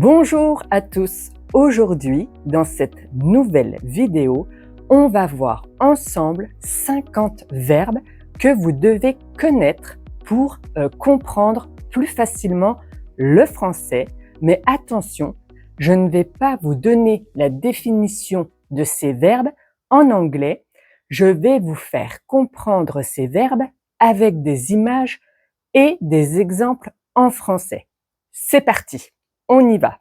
Bonjour à tous. Aujourd'hui, dans cette nouvelle vidéo, on va voir ensemble 50 verbes que vous devez connaître pour comprendre plus facilement le français. Mais attention, je ne vais pas vous donner la définition de ces verbes en anglais. Je vais vous faire comprendre ces verbes avec des images et des exemples en français. C'est parti, on y va.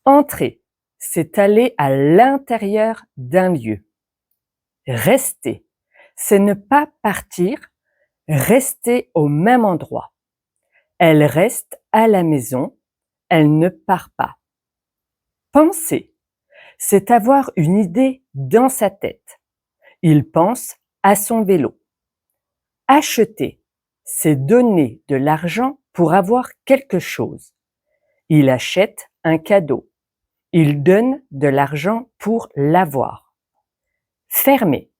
Entrer, c'est aller à l'intérieur d'un lieu. Rester, c'est ne pas partir, rester au même endroit. Elle reste à la maison, elle ne part pas. Penser, c'est avoir une idée dans sa tête. Il pense à son vélo. Acheter, c'est donner de l'argent pour avoir quelque chose. Il achète un cadeau. Il donne de l'argent pour l'avoir. Fermer,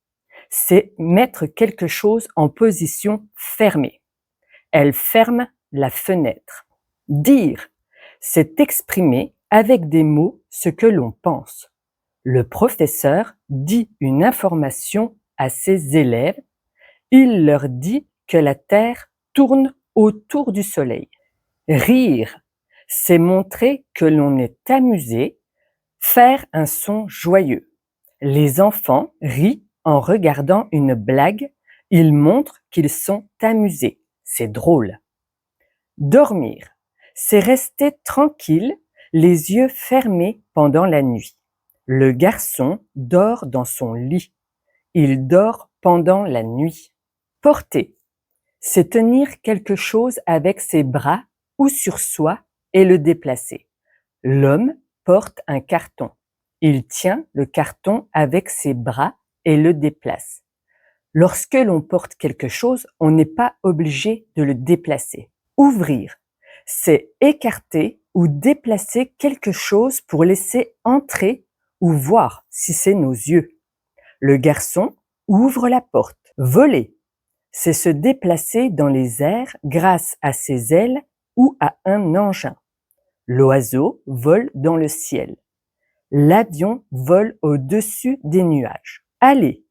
c'est mettre quelque chose en position fermée. Elle ferme la fenêtre. Dire, c'est exprimer avec des mots ce que l'on pense. Le professeur dit une information à ses élèves. Il leur dit que la Terre tourne autour du Soleil. Rire, c'est montrer que l'on est amusé. Faire un son joyeux. Les enfants rient en regardant une blague. Ils montrent qu'ils sont amusés. C'est drôle. Dormir, c'est rester tranquille, les yeux fermés pendant la nuit. Le garçon dort dans son lit. Il dort pendant la nuit. Porter, c'est tenir quelque chose avec ses bras ou sur soi et le déplacer. L'homme porte un carton. Il tient le carton avec ses bras et le déplace. Lorsque l'on porte quelque chose, on n'est pas obligé de le déplacer. Ouvrir, c'est écarter ou déplacer quelque chose pour laisser entrer ou voir si c'est nos yeux. Le garçon ouvre la porte. Voler, c'est se déplacer dans les airs grâce à ses ailes ou à un engin. L'oiseau vole dans le ciel. L'avion vole au-dessus des nuages. Aller,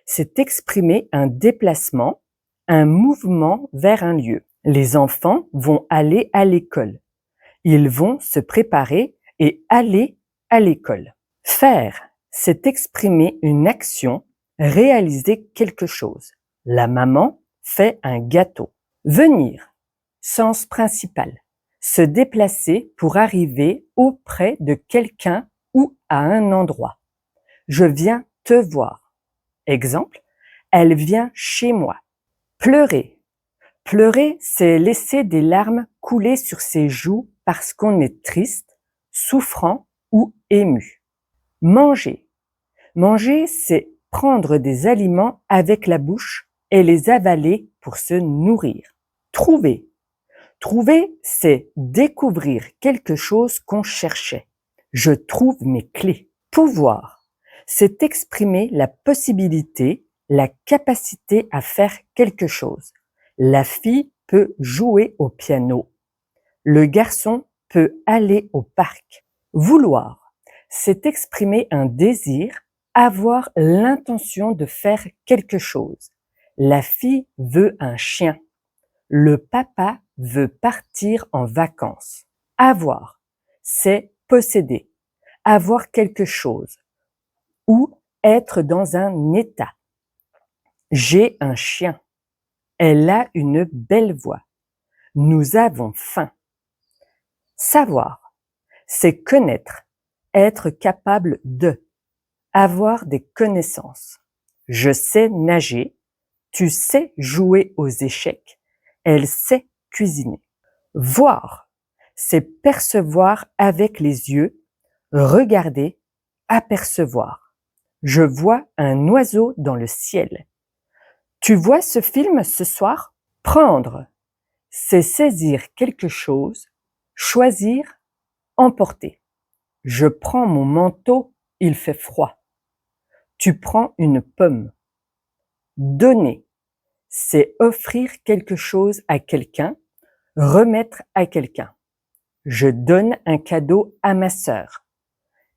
c'est exprimer un déplacement, un mouvement vers un lieu. Les enfants vont aller à l'école. Ils vont se préparer et aller à l'école. Faire, c'est exprimer une action, réaliser quelque chose. La maman fait un gâteau. Venir, sens principal. Se déplacer pour arriver auprès de quelqu'un ou à un endroit. Je viens te voir. Exemple, elle vient chez moi. Pleurer. Pleurer, c'est laisser des larmes couler sur ses joues parce qu'on est triste, souffrant ou ému. Manger. Manger, c'est prendre des aliments avec la bouche et les avaler pour se nourrir. Trouver. Trouver, c'est découvrir quelque chose qu'on cherchait. Je trouve mes clés. Pouvoir, c'est exprimer la possibilité, la capacité à faire quelque chose. La fille peut jouer au piano. Le garçon peut aller au parc. Vouloir, c'est exprimer un désir, avoir l'intention de faire quelque chose. La fille veut un chien. Le papa veut partir en vacances. Avoir, c'est posséder, avoir quelque chose ou être dans un état. J'ai un chien. Elle a une belle voix. Nous avons faim. Savoir, c'est connaître, être capable de, avoir des connaissances. Je sais nager. Tu sais jouer aux échecs. Elle sait cuisiner. Voir, c'est percevoir avec les yeux, regarder, apercevoir. Je vois un oiseau dans le ciel. Tu vois ce film ce soir? Prendre, c'est saisir quelque chose, choisir, emporter. Je prends mon manteau, il fait froid. Tu prends une pomme. Donner, c'est offrir quelque chose à quelqu'un, remettre à quelqu'un. Je donne un cadeau à ma sœur.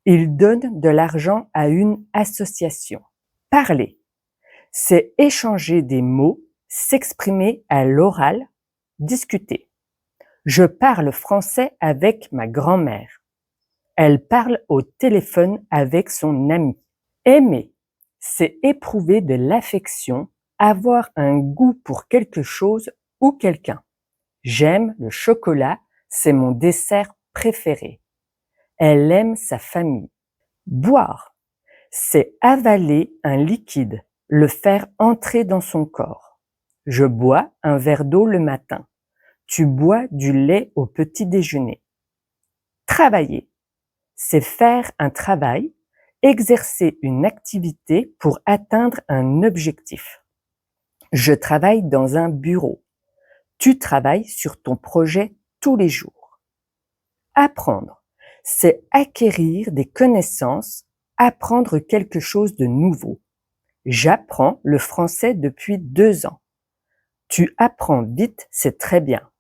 Il donne de l'argent à une association. Parler, c'est échanger des mots, s'exprimer à l'oral, discuter. Je parle français avec ma grand-mère. Elle parle au téléphone avec son ami. Aimer, c'est éprouver de l'affection, avoir un goût pour quelque chose ou quelqu'un. J'aime le chocolat, c'est mon dessert préféré. Elle aime sa famille. Boire, c'est avaler un liquide, le faire entrer dans son corps. Je bois un verre d'eau le matin. Tu bois du lait au petit déjeuner. Travailler, c'est faire un travail, exercer une activité pour atteindre un objectif. Je travaille dans un bureau. Tu travailles sur ton projet tous les jours. Apprendre, c'est acquérir des connaissances, apprendre quelque chose de nouveau. J'apprends le français depuis 2 ans. Tu apprends vite, c'est très bien.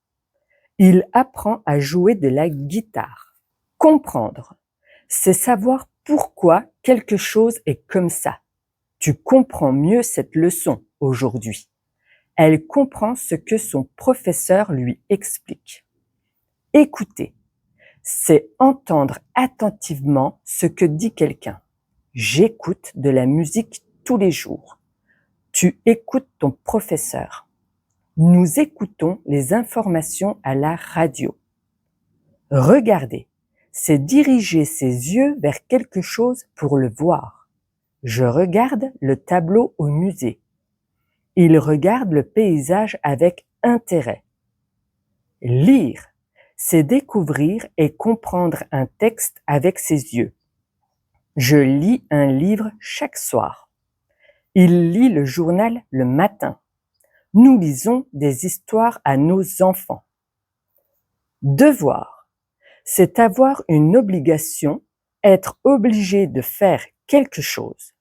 Il apprend à jouer de la guitare. Comprendre, c'est savoir pourquoi quelque chose est comme ça. Tu comprends mieux cette leçon aujourd'hui. Elle comprend ce que son professeur lui explique. Écouter, c'est entendre attentivement ce que dit quelqu'un. J'écoute de la musique tous les jours. Tu écoutes ton professeur. Nous écoutons les informations à la radio. Regarder, c'est diriger ses yeux vers quelque chose pour le voir. Je regarde le tableau au musée. Il regarde le paysage avec intérêt. Lire, c'est découvrir et comprendre un texte avec ses yeux. Je lis un livre chaque soir. Il lit le journal le matin. Nous lisons des histoires à nos enfants. Devoir, c'est avoir une obligation, être obligé de faire quelque chose.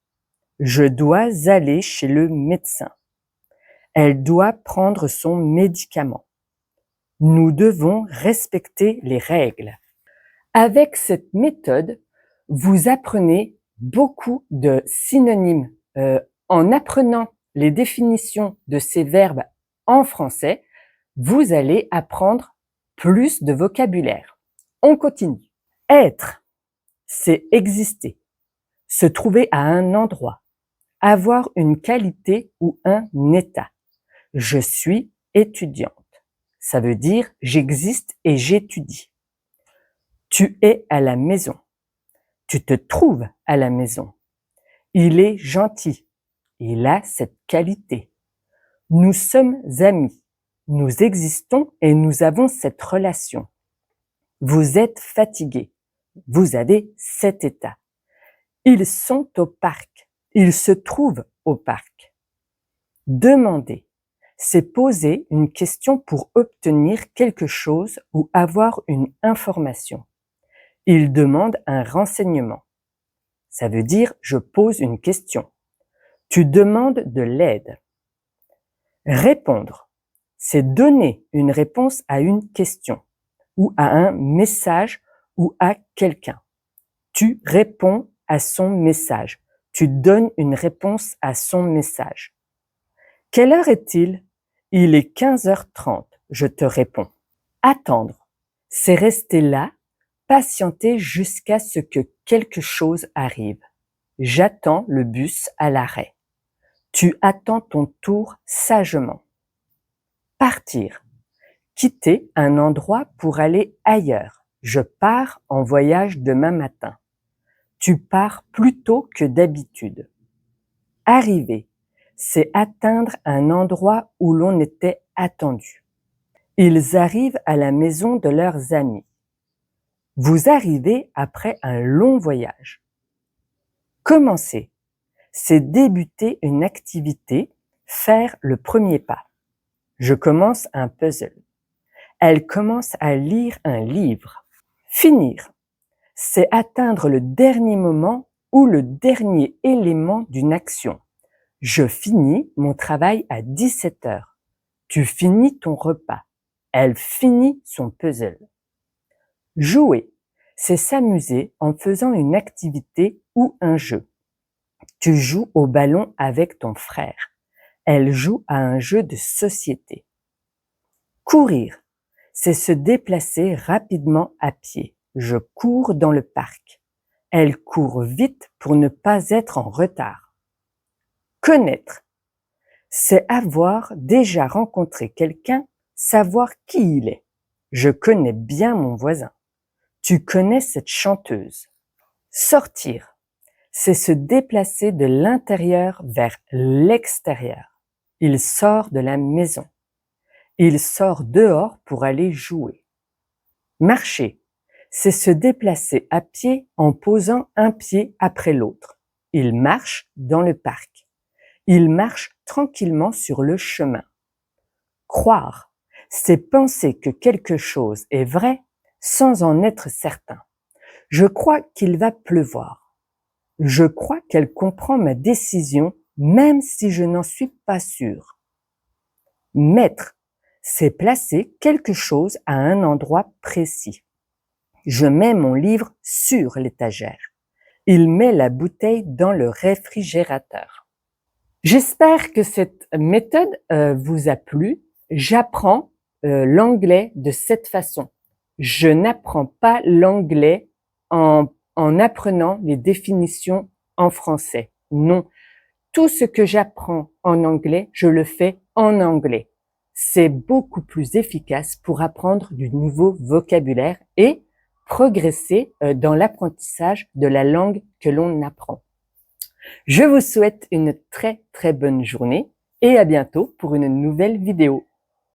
Je dois aller chez le médecin. Elle doit prendre son médicament. Nous devons respecter les règles. Avec cette méthode, vous apprenez beaucoup de synonymes. En apprenant les définitions de ces verbes en français, vous allez apprendre plus de vocabulaire. On continue. Être, c'est exister, se trouver à un endroit, avoir une qualité ou un état. Je suis étudiante. Ça veut dire j'existe et j'étudie. Tu es à la maison. Tu te trouves à la maison. Il est gentil. Il a cette qualité. Nous sommes amis. Nous existons et nous avons cette relation. Vous êtes fatigué. Vous avez cet état. Ils sont au parc. Ils se trouvent au parc. Demander, c'est poser une question pour obtenir quelque chose ou avoir une information. Il demande un renseignement. Ça veut dire je pose une question. Tu demandes de l'aide. Répondre, c'est donner une réponse à une question ou à un message ou à quelqu'un. Tu réponds à son message. Tu donnes une réponse à son message. Quelle heure est-il? Il est 15h30. Je te réponds. Attendre, c'est rester là, patienter jusqu'à ce que quelque chose arrive. J'attends le bus à l'arrêt. Tu attends ton tour sagement. Partir, quitter un endroit pour aller ailleurs. Je pars en voyage demain matin. Tu pars plus tôt que d'habitude. Arriver, c'est atteindre un endroit où l'on était attendu. Ils arrivent à la maison de leurs amis. Vous arrivez après un long voyage. Commencer, c'est débuter une activité, faire le premier pas. Je commence un puzzle. Elle commence à lire un livre. Finir, c'est atteindre le dernier moment ou le dernier élément d'une action. Je finis mon travail à 17h. Tu finis ton repas. Elle finit son puzzle. Jouer, c'est s'amuser en faisant une activité ou un jeu. Tu joues au ballon avec ton frère. Elle joue à un jeu de société. Courir, c'est se déplacer rapidement à pied. Je cours dans le parc. Elle court vite pour ne pas être en retard. Connaître, c'est avoir déjà rencontré quelqu'un, savoir qui il est. Je connais bien mon voisin. Tu connais cette chanteuse. Sortir, c'est se déplacer de l'intérieur vers l'extérieur. Il sort de la maison. Il sort dehors pour aller jouer. Marcher, c'est se déplacer à pied en posant un pied après l'autre. Il marche dans le parc. Il marche tranquillement sur le chemin. Croire, c'est penser que quelque chose est vrai sans en être certain. Je crois qu'il va pleuvoir. Je crois qu'elle comprend ma décision même si je n'en suis pas sûr. Mettre, c'est placer quelque chose à un endroit précis. Je mets mon livre sur l'étagère. Il met la bouteille dans le réfrigérateur. J'espère que cette méthode vous a plu. J'apprends l'anglais de cette façon. Je n'apprends pas l'anglais en apprenant les définitions en français. Non, tout ce que j'apprends en anglais, je le fais en anglais. C'est beaucoup plus efficace pour apprendre du nouveau vocabulaire et progresser dans l'apprentissage de la langue que l'on apprend. Je vous souhaite une très bonne journée et à bientôt pour une nouvelle vidéo.